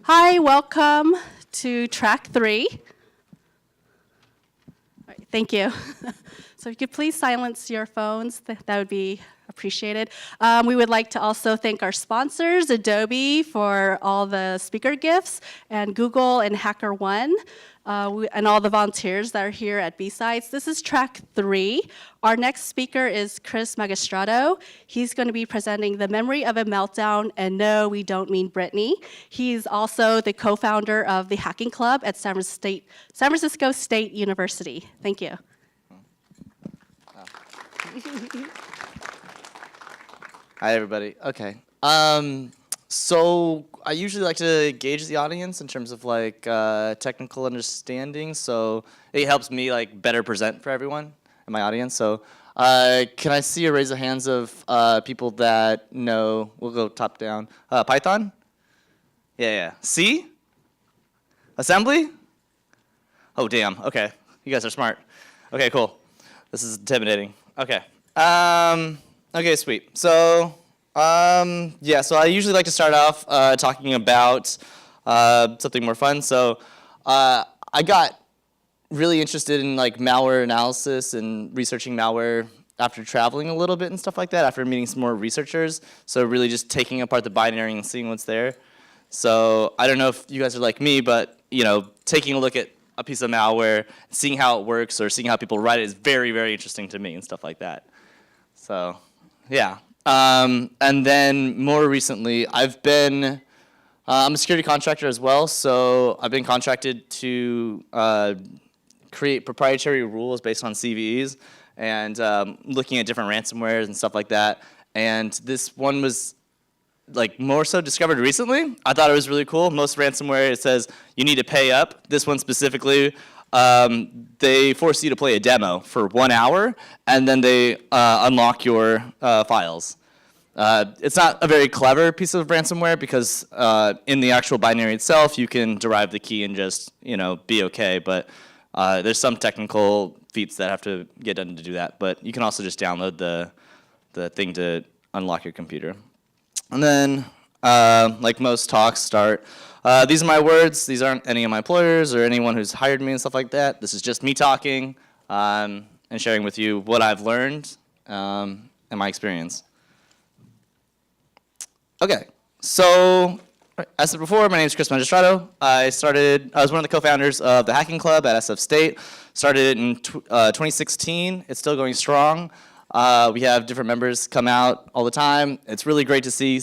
Hi, welcome to track 3. All right, thank you. So if you could please silence your phones, that would be appreciated. We would like to also thank our sponsors, Adobe for all the speaker gifts, and Google and HackerOne, and all the volunteers that are here at BSides. This is track 3. Our next speaker is Chris Magistrado. He's going to be presenting The Memory of a Meltdown, and no, we don't mean Britney. He's also the co-founder of the Hacking Club at San Francisco State University. Thank you. Hi, everybody. Okay. So I usually like to gauge the audience in terms of like technical understanding. So it helps me like better present for everyone in my audience. So can I see a raise of hands of people that know? We'll go top down. Python? Yeah. C? Assembly? Oh, damn. Okay. You guys are smart. Okay, cool. This is intimidating. Okay. Okay, sweet. So, yeah, so I usually like to start off talking about something more fun. So, I got really interested in like malware analysis and researching malware after traveling a little bit and stuff like that, after meeting some more researchers. So really just taking apart the binary and seeing what's there. So I don't know if you guys are like me, but you know, taking a look at a piece of malware, seeing how it works or seeing how people write it is very, very interesting to me and stuff like that. So, yeah. And then more recently, I'm a security contractor as well, so I've been contracted to create proprietary rules based on CVEs and looking at different ransomwares and stuff like that. And this one was like more so discovered recently. I thought it was really cool. Most ransomware, it says you need to pay up. This one specifically, they force you to play a demo for 1 hour, and then they unlock your files. It's not a very clever piece of ransomware because in the actual binary itself, you can derive the key and just be okay. But there's some technical feats that have to get done to do that. But you can also just download the thing to unlock your computer. And then, like most talks start, these are my words. These aren't any of my employers or anyone who's hired me and stuff like that. This is just me talking and sharing with you what I've learned and my experience. Okay, so as I said before, my name is Chris Magistrado. I was one of the co-founders of the Hacking Club at SF State. Started in 2016. It's still going strong. We have different members come out all the time. It's really great to see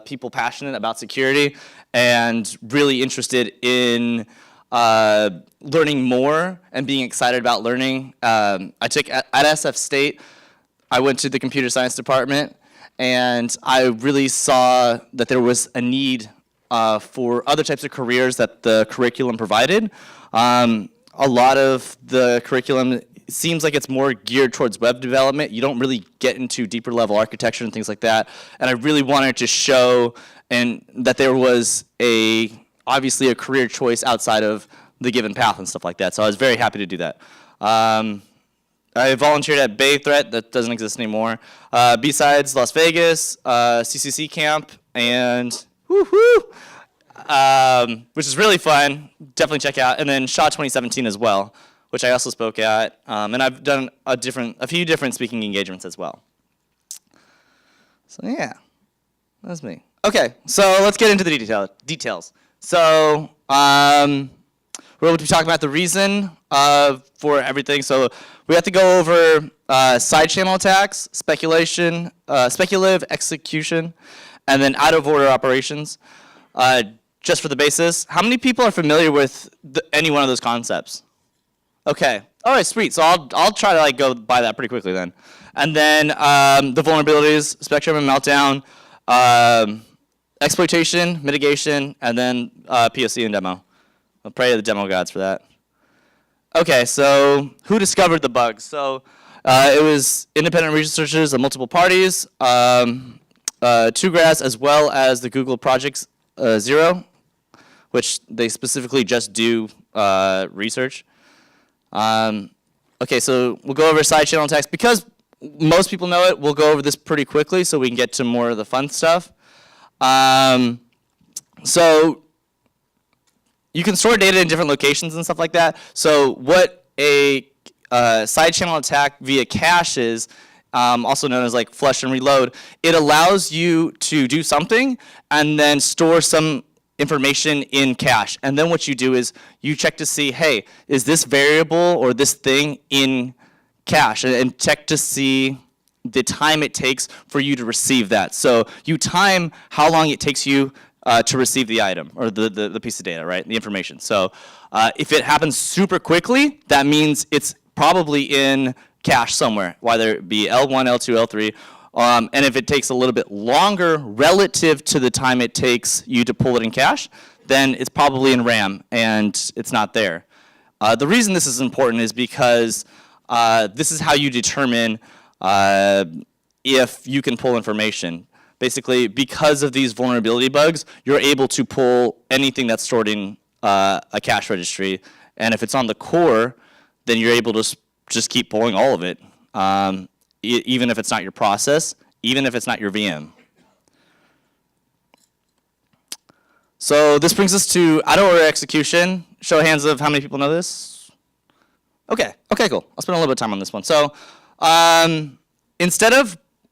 people passionate about security and really interested in learning more and being excited about learning. I took at SF State, I went to the computer science department, and I really saw that there was a need for other types of careers that the curriculum provided. A lot of the curriculum seems like it's more geared towards web development. You don't really get into deeper level architecture and things like that. And I really wanted to show that there was obviously a career choice outside of the given path and stuff like that. So I was very happy to do that. I volunteered at Bay Threat, that doesn't exist anymore. BSides Las Vegas, CCC Camp, and which is really fun. Definitely check out. And then SHA 2017 as well, which I also spoke at, and I've done a few different speaking engagements as well. So yeah, that's me. Okay, so let's get into the details. So we're going to be talking about the reason for everything. So we have to go over side channel attacks, speculative execution, and then out of order operations. Just for the basis, how many people are familiar with any one of those concepts? Okay. All right, sweet. So I'll try to like go by that pretty quickly then. And then the vulnerabilities, Spectre and Meltdown, exploitation, mitigation, and then POC and demo. I'll pray to the demo gods for that. Okay, so who discovered the bugs? So it was independent researchers of multiple parties, 2GRAS, as well as the Google Project Zero, which they specifically just do research. Okay, so we'll go over side channel attacks. Because most people know it, we'll go over this pretty quickly so we can get to more of the fun stuff. So you can store data in different locations and stuff like that. So what a side channel attack via cache is, also known as like flush and reload, it allows you to do something and then store some information in cache. And then what you do is you check to see, hey, is this variable or this thing in cache? And check to see the time it takes for you to receive that. So you time how long it takes you to receive the item or the piece of data, right? The information. So if it happens super quickly, that means it's probably in cache somewhere, whether it be L1, L2, L3. And if it takes a little bit longer relative to the time it takes you to pull it in cache, then it's probably in RAM and it's not there. The reason this is important is because this is how you determine if you can pull information. Basically, because of these vulnerability bugs, you're able to pull anything that's stored in a cache registry. And if it's on the core, then you're able to just keep pulling all of it, even if it's not your process, even if it's not your VM. So this brings us to out-of-order execution. Show of hands of how many people know this. Okay, cool. I'll spend a little bit of time on this one. So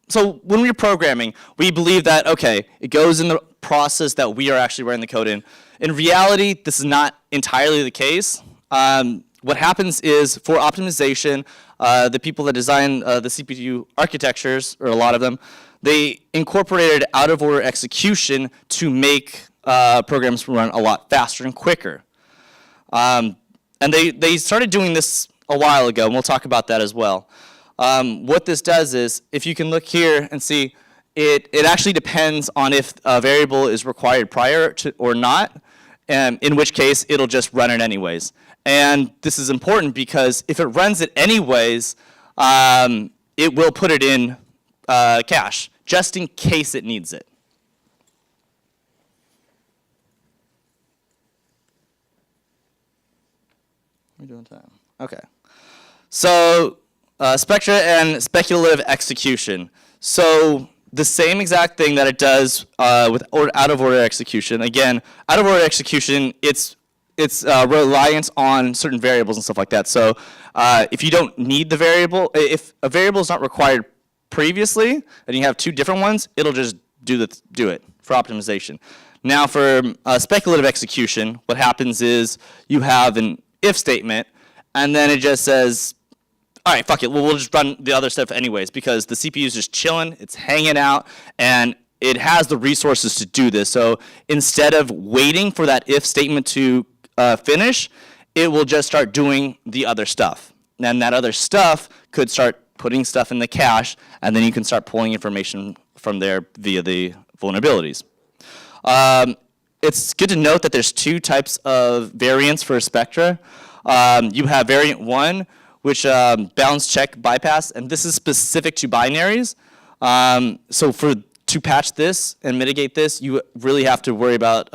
so when we're programming, we believe that, okay, it goes in the process that we are actually writing the code in. In reality, this is not entirely the case. What happens is, for optimization, the people that design the CPU architectures, or a lot of them, they incorporated out-of-order execution to make programs run a lot faster and quicker. And they started doing this a while ago, and we'll talk about that as well. What this does is, if you can look here and see, it actually depends on if a variable is required prior to or not, in which case it'll just run it anyways. And this is important because if it runs it anyways, it will put it in cache, just in case it needs it. We're doing time. Okay. So Spectre and speculative execution. So the same exact thing that it does with out-of-order execution. Again, out-of-order execution, it's reliant on certain variables and stuff like that. So if you don't need the variable, if a variable is not required previously, and you have two different ones, it'll just do it for optimization. Now for speculative execution, what happens is you have an if statement, and then it just says, all right, fuck it, we'll just run the other stuff anyways, because the CPU is just chilling, it's hanging out, and it has the resources to do this. So instead of waiting for that if statement to finish, it will just start doing the other stuff. And that other stuff could start putting stuff in the cache, and then you can start pulling information from there via the vulnerabilities. It's good to note that there's two types of variants for Spectre. You have variant 1, which bounds check bypass, and this is specific to binaries. So to patch this and mitigate this, you really have to worry about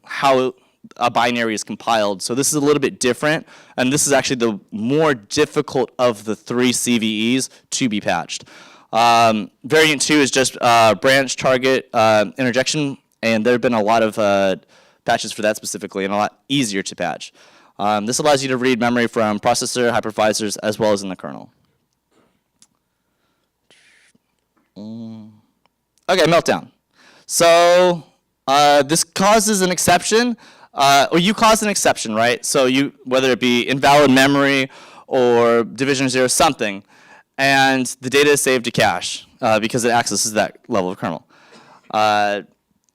how a binary is compiled. So this is a little bit different, and this is actually the more difficult of the 3 CVEs to be patched. Variant 2 is just branch target interjection, and there have been a lot of patches for that specifically, and a lot easier to patch. This allows you to read memory from processor, hypervisors, as well as in the kernel. Okay, Meltdown. So this causes an exception, or you cause an exception, right? So whether it be invalid memory or division 0 something, and the data is saved to cache because it accesses that level of kernel.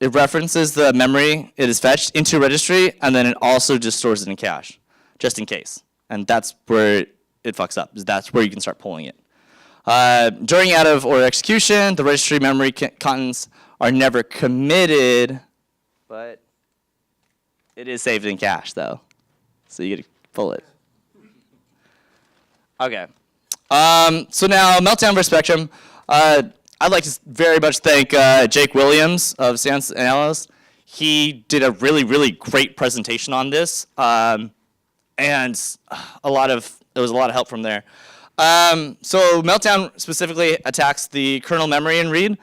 It references the memory it is fetched into registry, and then it also just stores it in cache, just in case. And that's where it fucks up, is that's where you can start pulling it. During out-of-order execution, the registry memory contents are never committed, but it is saved in cache, though. So you get to pull it. Okay. So now, Meltdown versus Spectrum. I'd like to very much thank Jake Williams of Sans Analyst. He did a really, really great presentation on this, and there was a lot of help from there. So Meltdown specifically attacks the kernel memory and read.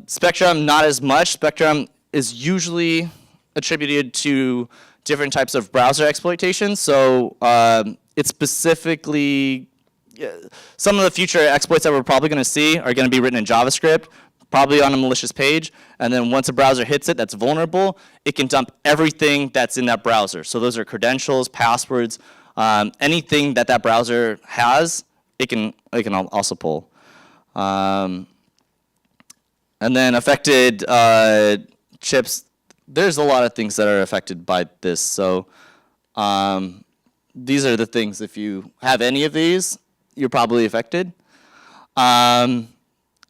Spectrum, not as much. Spectrum is usually attributed to different types of browser exploitation. So it's specifically, some of the future exploits that we're probably going to see are going to be written in JavaScript, probably on a malicious page. And then once a browser hits it that's vulnerable, it can dump everything that's in that browser. So those are credentials, passwords, anything that that browser has, it can also pull. And then affected chips, there's a lot of things that are affected by this. So these are the things, if you have any of these, you're probably affected.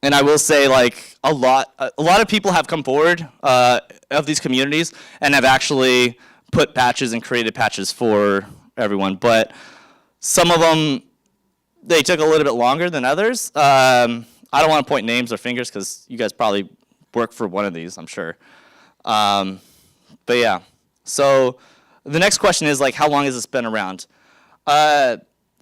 And I will say, like, a lot of people have come forward of these communities and have actually put patches and created patches for everyone. But some of them, they took a little bit longer than others. I don't want to point names or fingers because you guys probably work for one of these, I'm sure. But yeah, so the next question is, like, how long has this been around?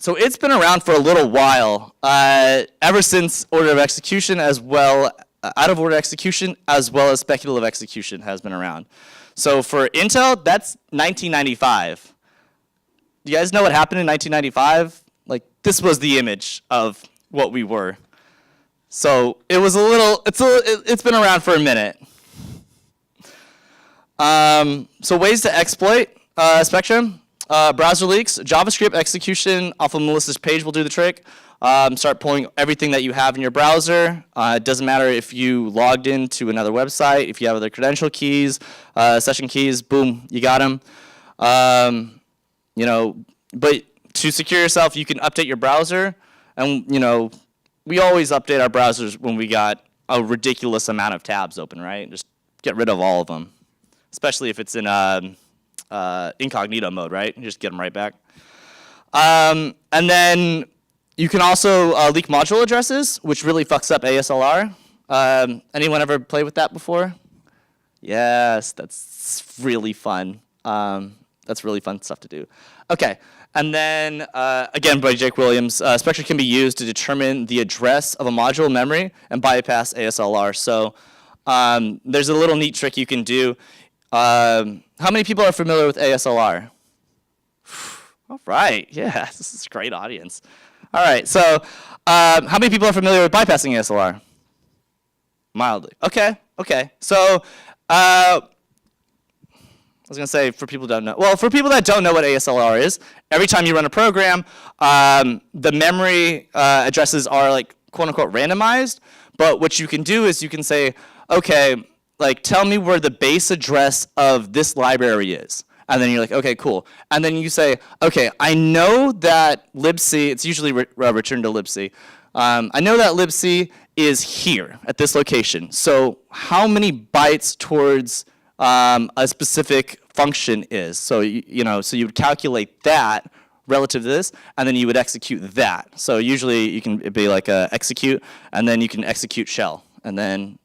So it's been around for a little while, ever since order of execution as well, out of order execution as well as speculative execution has been around. So for Intel, that's 1995. Do you guys know what happened in 1995? Like, this was the image of what we were. So it was it's been around for a minute. So ways to exploit Spectrum. Browser leaks, JavaScript execution off a malicious page will do the trick. Start pulling everything that you have in your browser. It doesn't matter if you logged into another website, if you have other credential keys, session keys, boom, you got them. You know, but to secure yourself, you can update your browser. And, you know, we always update our browsers when we got a ridiculous amount of tabs open, right? Just get rid of all of them, especially if it's in incognito mode, right? You just get them right back. And then you can also leak module addresses, which really fucks up ASLR. Anyone ever played with that before? Yes, that's really fun. That's really fun stuff to do. Okay, and then again by Jake Williams, Spectre can be used to determine the address of a module memory and bypass ASLR. So there's a little neat trick you can do. How many people are familiar with ASLR? All right, yeah, this is a great audience. All right, so how many people are familiar with bypassing ASLR? Mildly. Okay. So I was going to say for people that don't know. Well, for people that don't know what ASLR is, every time you run a program, the memory addresses are like quote unquote randomized. But what you can do is you can say, okay, like tell me where the base address of this library is. And then you're like, okay, cool. And then you say, okay, I know that libc, it's usually return to libc. I know that libc is here at this location. So how many bytes towards a specific function is? So so you would calculate that relative to this, and then you would execute that. So usually you can it'd be like a execute, and then you can execute shell, and then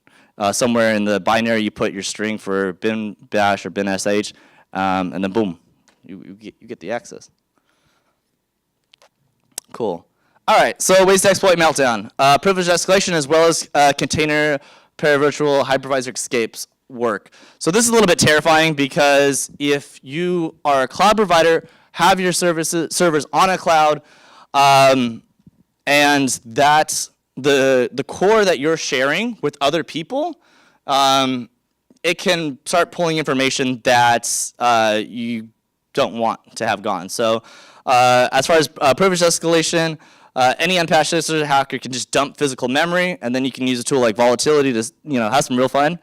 somewhere in the binary you put your string for bin bash or bin sh. And then boom, you get the access. Cool. All right, so ways to exploit Meltdown. Privileged escalation as well as container paravirtual hypervisor escapes work. So this is a little bit terrifying because if you are a cloud provider, have your servers on a cloud, and that the core that you're sharing with other people, it can start pulling information that you don't want to have gone. So as far as privileged escalation, any unpatched hacker can just dump physical memory, and then you can use a tool like volatility to have some real fun.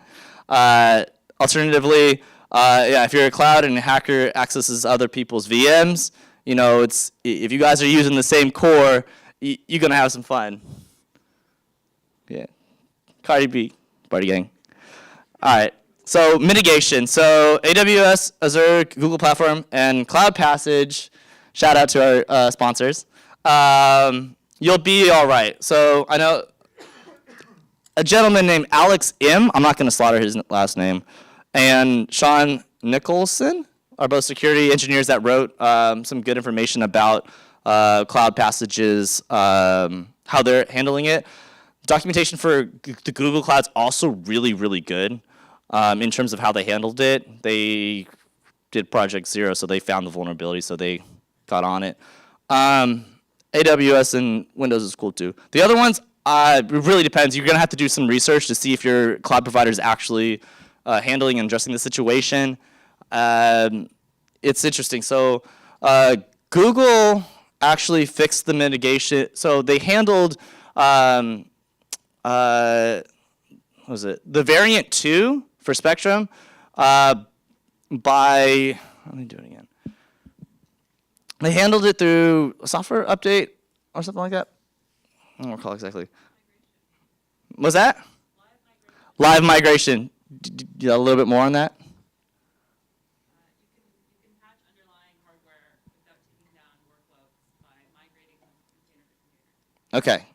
Alternatively, yeah, if you're a cloud and a hacker accesses other people's VMs, it's if you guys are using the same core, you're gonna have some fun. Yeah, Cardi B, party gang. All right. So mitigation. So AWS, Azure, Google Platform, and Cloud Passage. Shout out to our sponsors. You'll be all right. So I know a gentleman named Alex M. I'm not going to slaughter his last name. And Sean Nicholson are both security engineers that wrote some good information about Cloud Passages, how they're handling it. Documentation for the Google Cloud's also really, really good. In terms of how they handled it, they did Project Zero, so they found the vulnerability, so they got on it. AWS and Windows is cool too. The other ones, it really depends. You're going to have to do some research to see if your cloud provider is actually handling and addressing the situation. It's interesting. So Google actually fixed the mitigation. So they handled, what was it? The variant 2 for Spectrum by, let me do it again. They handled it through a software update or something like that. I don't recall exactly. Was that? Live migration. A little bit more on that? You can patch underlying hardware without taking down workloads by migrating them container to container. Okay.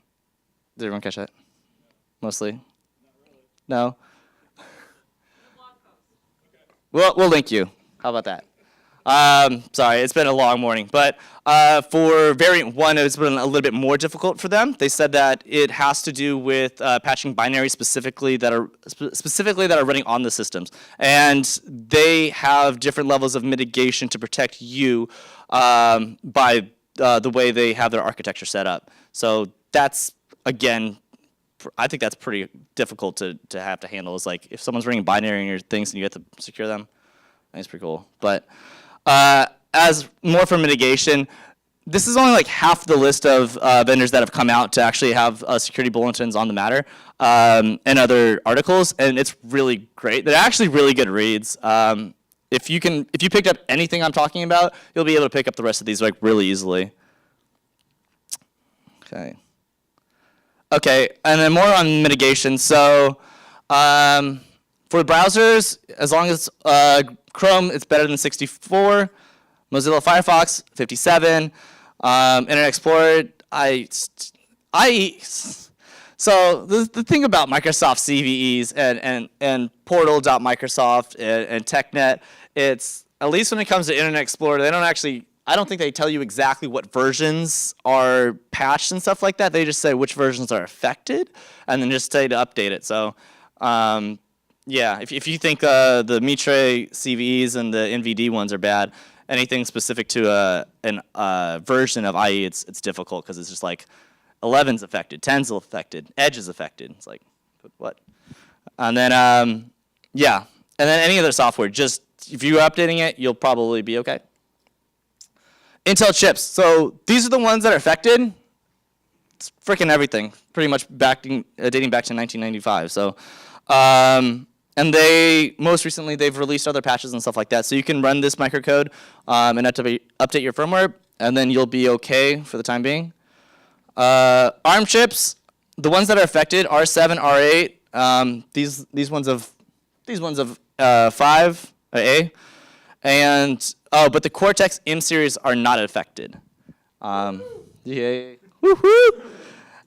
Did everyone catch that? Mostly? Not really. No? We'll link you. How about that? Sorry, it's been a long morning. But for variant 1, it's been a little bit more difficult for them. They said that it has to do with patching binaries specifically that are running on the systems. And they have different levels of mitigation to protect you by the way they have their architecture set up. So that's, again, I think that's pretty difficult to have to handle. Is like if someone's running binary in your things and you have to secure them, I think it's pretty cool. But as more for mitigation, this is only like half the list of vendors that have come out to actually have security bulletins on the matter and other articles, and it's really great. They're actually really good reads. If you picked up anything I'm talking about, you'll be able to pick up the rest of these like really easily. Okay, and then more on mitigation. So for the browsers, as long as Chrome, it's better than 64. Mozilla Firefox, 57. Internet Explorer, so the thing about Microsoft CVEs and portal.microsoft and TechNet, it's, at least when it comes to Internet Explorer, they don't actually, I don't think they tell you exactly what versions are patched and stuff like that. They just say which versions are affected and then just tell you to update it. So yeah, if you think the Mitre CVEs and the NVD ones are bad, anything specific to a version of IE, it's difficult because it's just like 11's affected, 10's affected, Edge is affected. It's like, what? And then, yeah, and then any other software, just if you're updating it, you'll probably be okay. Intel chips. So these are the ones that are affected. It's freaking everything, pretty much dating back to 1995. So, and most recently, they've released other patches and stuff like that. So you can run this microcode and update your firmware, and then you'll be okay for the time being. ARM chips, the ones that are affected, R7, R8, these ones of 5, A, and but the Cortex M series are not affected. Yay! Woohoo!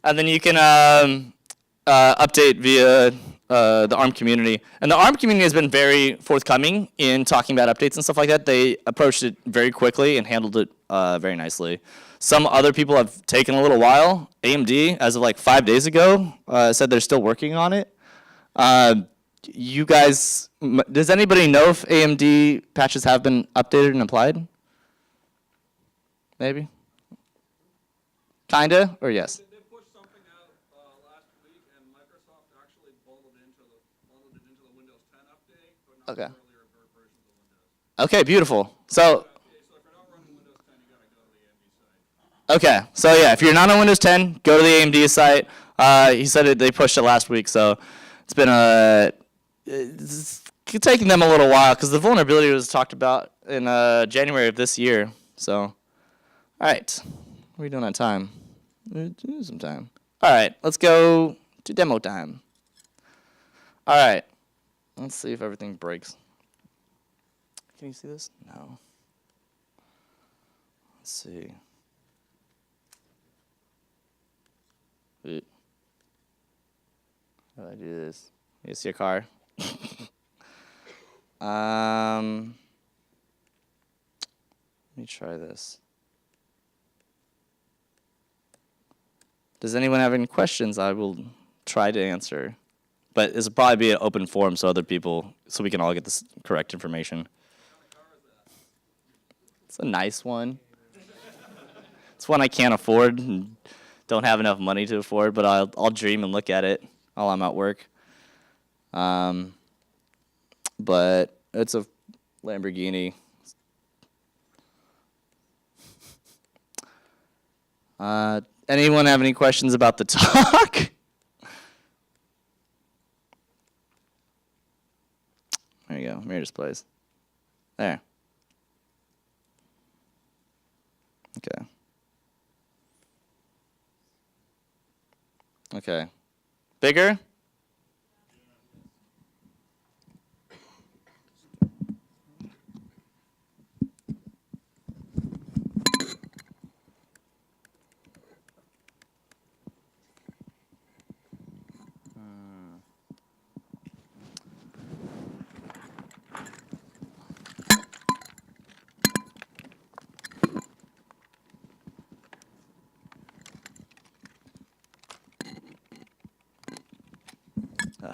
And then you can update via the ARM community. And the ARM community has been very forthcoming in talking about updates and stuff like that. They approached it very quickly and handled it very nicely. Some other people have taken a little while. AMD, as of like 5 days ago, said they're still working on it. You guys, does anybody know if AMD patches have been updated and applied? Maybe? Kinda, or yes? They pushed something out last week, and Microsoft actually bundled it into the Windows 10 update, but not Okay. the earlier versions of Windows. Okay, beautiful. So, So if you're not running Windows 10, you gotta go to the AMD site. okay, so yeah, if you're not on Windows 10, go to the AMD site. He said they pushed it last week, so it's been it's taking them a little while because the vulnerability was talked about in January of this year. So, all right, what are we doing on time? We're doing some time. All right, let's go to demo time. All right, let's see if everything breaks. Can you see this? No. Let's see. Wait. How do I do this? You see a car? Let me try this. Does anyone have any questions? I will try to answer. But this will probably be an open forum so other people, so we can all get this correct information. It's a nice one. It's one I can't afford and don't have enough money to afford, but I'll dream and look at it while I'm at work. But it's a Lamborghini. Anyone have any questions about the talk? There you go, mirror displays. There. Okay. Okay. Bigger?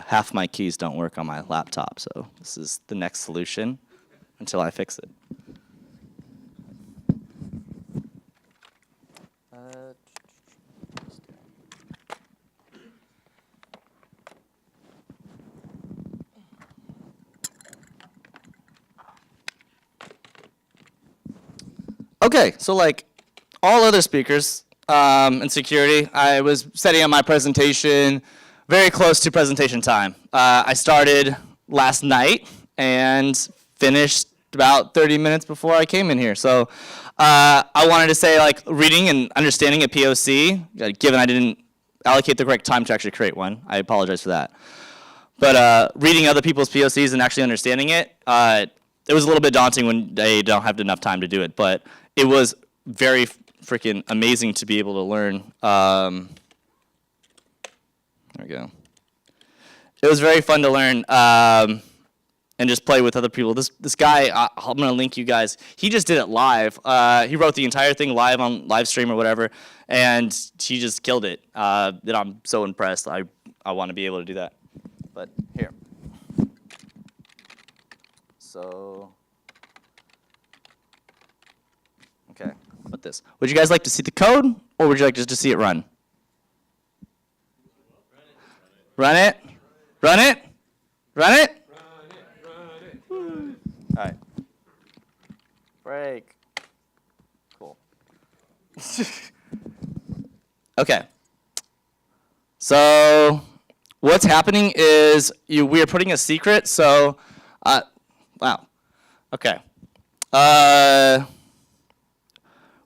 Half my keys don't work on my laptop, so this is the next solution until I fix it. Okay, so like all other speakers in security, I was setting up my presentation very close to presentation time. I started last night and finished about 30 minutes before I came in here. So I wanted to say, like, reading and understanding a POC, given I didn't allocate the correct time to actually create one, I apologize for that. But reading other people's POCs and actually understanding it, it was a little bit daunting when they don't have enough time to do it. But it was very freaking amazing to be able to learn. There we go. It was very fun to learn and just play with other people. This guy, I'm going to link you guys. He just did it live. He wrote the entire thing live on live stream or whatever, and he just killed it. And I'm so impressed. I want to be able to do that. But here. So, okay, what this? Would you guys like to see the code, or would you like just to see it run? Run it? Run it? Run it? All right. Break. Cool. Okay. So what's happening is we are putting a secret. So, wow. Okay.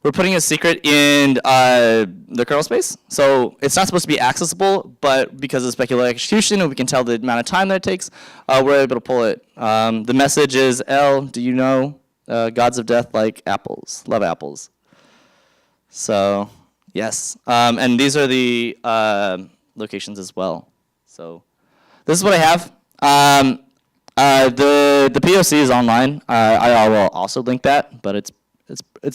We're putting a secret in the kernel space. So it's not supposed to be accessible, but because of speculative execution, and we can tell the amount of time that it takes, we're able to pull it. The message is, L, do you know gods of death like apples, love apples? So, yes. And these are the locations as well. So this is what I have. The POC is online. I will also link that, but it's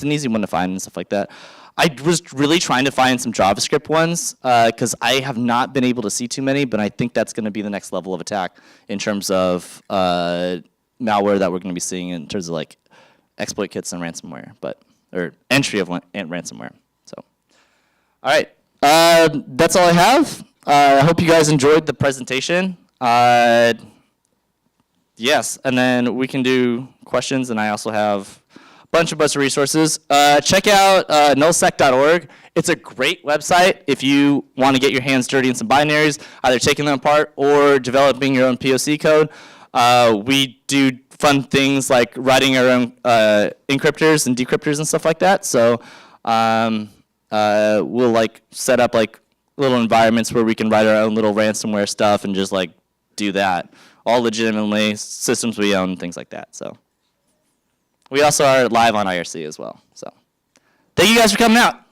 an easy one to find and stuff like that. I was really trying to find some JavaScript ones because I have not been able to see too many, but I think that's going to be the next level of attack in terms of malware that we're going to be seeing in terms of like exploit kits and ransomware, or entry of ransomware. So, all right, that's all I have. I hope you guys enjoyed the presentation. Yes, and then we can do questions, and I also have a bunch of resources. Check out nullsec.org. It's a great website if you want to get your hands dirty in some binaries, either taking them apart or developing your own POC code. We do fun things like writing our own encryptors and decryptors and stuff like that. So we'll like set up like little environments where we can write our own little ransomware stuff and just like do that. All legitimately, systems we own, things like that. So we also are live on IRC as well. So thank you guys for coming out.